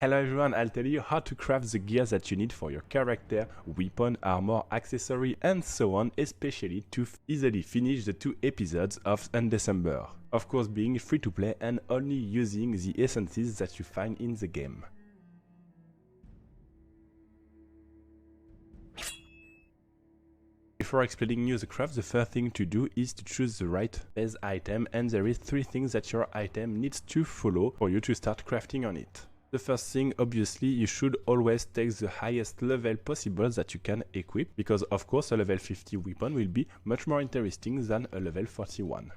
Hello everyone, I'll tell you how to craft the gear that you need for your character, weapon, armor, accessory and so on, especially to easily finish the 2 episodes of Undecember. Of course being free to play and only using the essences that you find in the game. Before explaining you the craft, the first thing to do is to choose the right base item, and there is 3 things that your item needs to follow for you to start crafting on it. The first thing, obviously, you should always take the highest level possible that you can equip, because of course a level 50 weapon will be much more interesting than a level 41.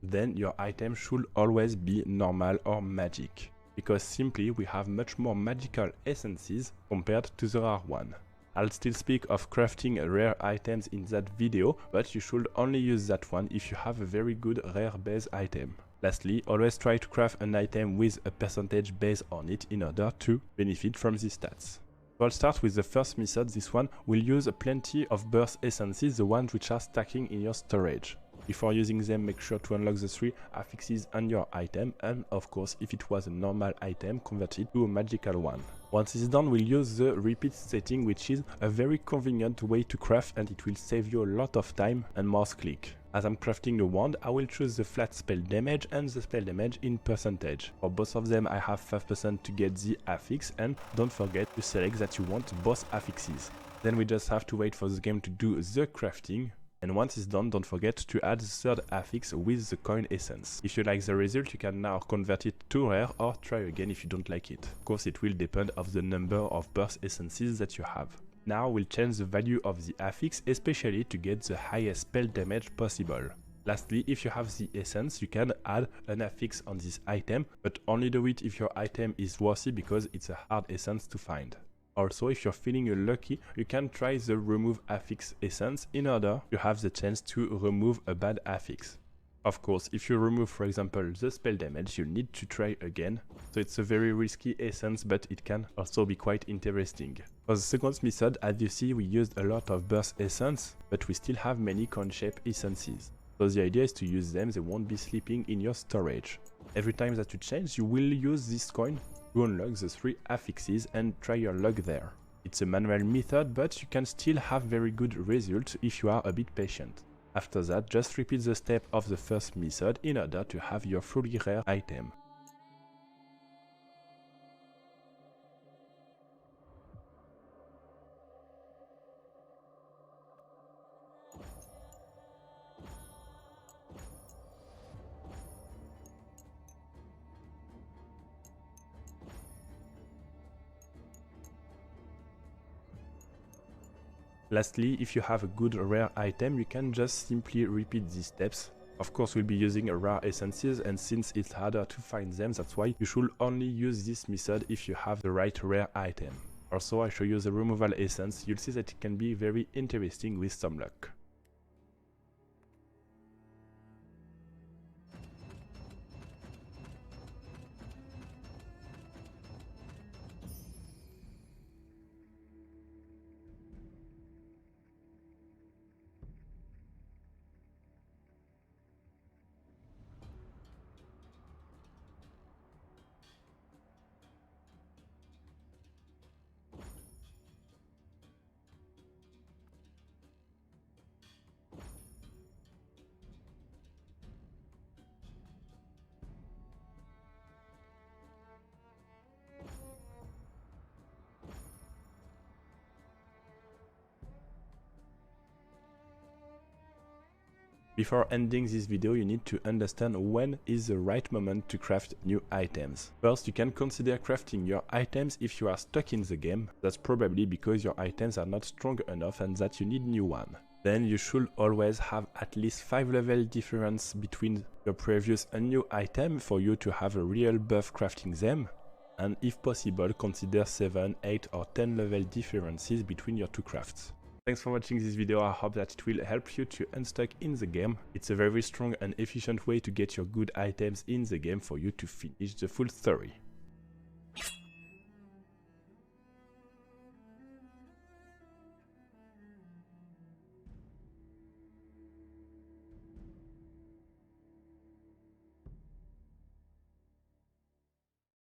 Then your item should always be normal or magic, because simply we have much more magical essences compared to the rare one. I'll still speak of crafting rare items in that video, but you should only use that one if you have a very good rare base item. Lastly, always try to craft an item with a percentage base on it in order to benefit from these stats. So I'll start with the first method. This one will use plenty of burst essences, the ones which are stacking in your storage. Before using them, make sure to unlock the 3 affixes on your item, and of course if it was a normal item, convert it to a magical one. Once it's done, we'll use the repeat setting, which is a very convenient way to craft, and it will save you a lot of time and mouse click. As I'm crafting the wand, I will choose the flat spell damage and the spell damage in percentage. For both of them I have 5% to get the affix, and don't forget to select that you want both affixes. Then we just have to wait for the game to do the crafting. And once it's done, don't forget to add the 3rd affix with the coin essence. If you like the result, you can now convert it to rare or try again if you don't like it. Of course, it will depend on the number of burst essences that you have. Now we'll change the value of the affix, especially to get the highest spell damage possible. Lastly, if you have the essence, you can add an affix on this item, but only do it if your item is worthy, because it's a hard essence to find. Also, if you're feeling lucky, you can try the remove affix essence in order to have the chance to remove a bad affix. Of course, if you remove, for example, the spell damage, you need to try again. So it's a very risky essence, but it can also be quite interesting. For the second method, as you see, we used a lot of burst essence, but we still have many coin-shaped essences. So the idea is to use them, they won't be sleeping in your storage. Every time that you change, you will use this coin to unlock the 3 affixes and try your luck there. It's a manual method, but you can still have very good results if you are a bit patient. After that, just repeat the step of the first method in order to have your fully rare item. Lastly, if you have a good rare item, you can just simply repeat these steps. Of course, we'll be using rare essences, and since it's harder to find them, that's why you should only use this method if you have the right rare item. Also, I show you the removal essence. You'll see that it can be very interesting with some luck. Before ending this video, you need to understand when is the right moment to craft new items. First, you can consider crafting your items if you are stuck in the game. That's probably because your items are not strong enough and that you need new one. Then you should always have at least 5 level difference between your previous and new item for you to have a real buff crafting them. And if possible, consider 7, 8 or 10 level differences between your 2 crafts. Thanks for watching this video. I hope that it will help you to unstuck in the game. It's a very strong and efficient way to get your good items in the game for you to finish the full story.